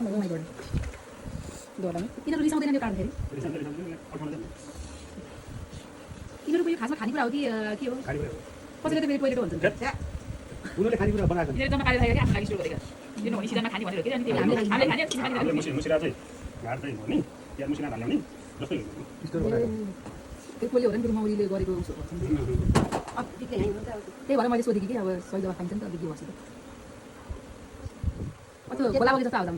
Oh my god. Doda में इधर रिसाउँदैन त्यो कारण फेरि यिनीहरूको यो खासमा खानेकुरा हो कि के हो कसैले त फेरि टोइलेट हुन्छ उनीहरूले खानेकुरा बनाएको यिनीहरू जम्मा पारेर खायो क्या आफ्नो लागि सुरु गरेका यो नहुने सिजनमा खाने भनेर के अनि त्यही हामीले खाने हामीले मुसिरा चाहिँ घाट चाहिँ हो नि त्यहाँ मुसिरा हाल्ने नि जस्तै स्टोर बनाएको त्यो कसले हो र नि त्यो मौरीले गरेको उसो त्यही भएर मैले सोधेँ कि अब सही दवा खाइन्छ नि त अलिक के भन्छ त्यो खोला बगी जस्तो आउँदा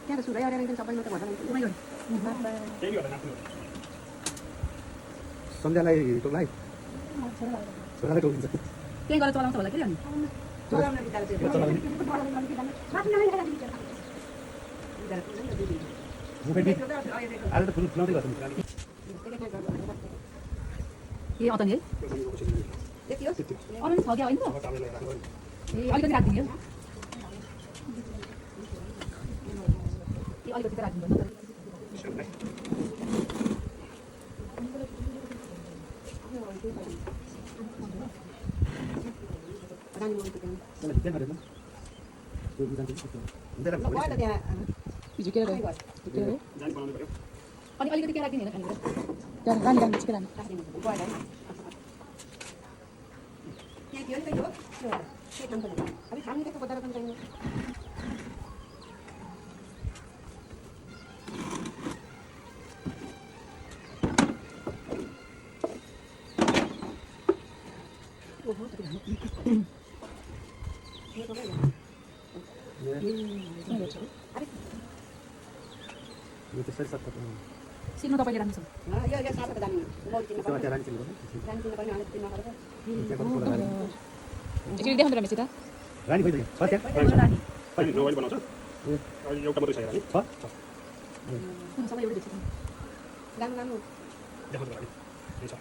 त्यहाँ त सुरै अडेर सबैमा त भन्छ सन्ध्यालाई टोकलाई छोरालाई टोकिन्छ त्यही गरेर चलाउँछ होला के अनि चलाउन बिचारा आज त फुल फुलाउँदै गर्छ ए अँ त नि है देखियो अरू नि छ क्या होइन ए अलिकति राखिदिने हो ए अलिकति राखिदिनु पर्छ झुकेर अनि अलिकति के राखिदिने होइन खानेकुरा त्यहाँ रानी रानी छिटो रानी त्यहाँ थियो नि त यो के काम गर्नु अब खाने त बजार पनि चाहिन्छ यो त्यसरी सत्ता सिक्नु तपाईँले राम्रो छ यो सातो त जान्दिनँ म किन त्यहाँ रानी चिल्लो जान्दिनँ पनि अनि किन गरेर एकचोटि देखाउनु रमेश यता रानी खोइ छ त्यहाँ रानी अहिले नवाई बनाउँछ अहिले एउटा मात्रै छ रानी छ सबै एउटै देख्छ राम्रो राम्रो देखाउँछ रानी छ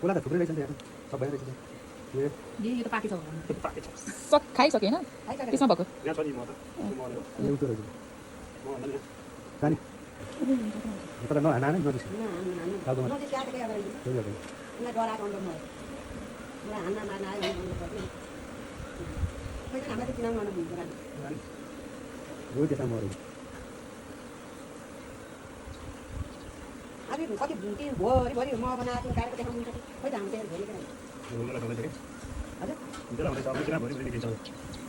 कोला त थुप्रै रहेछ नि त्यहाँ सबै रहेछ ए यो त पाकेछ होला पाके छ खाइसक्यो होइन त्यसमा भएको यहाँ छ नि म त ल्याउँदो रहेछ म भन्दा नि रानी तर नहाना नै नबिस म चाहिँ त्यहाँ के गरेँ उनीलाई डराएको अन्त मलाई हान्न मार्न आयो भने पर्ने खोइ हामीलाई त किन गर्नु हुन्छ हो त्यसमा मऱ्यो अब कति के भोरिभरि म बनाएको गाडीको देखाउनु हुन्छ खोइ त हामी त्यहाँ भोलि हुँदैन भन्दै थियो हजुर हुँदैन भन्दै छ अब किन भरि भरि देखिन्छ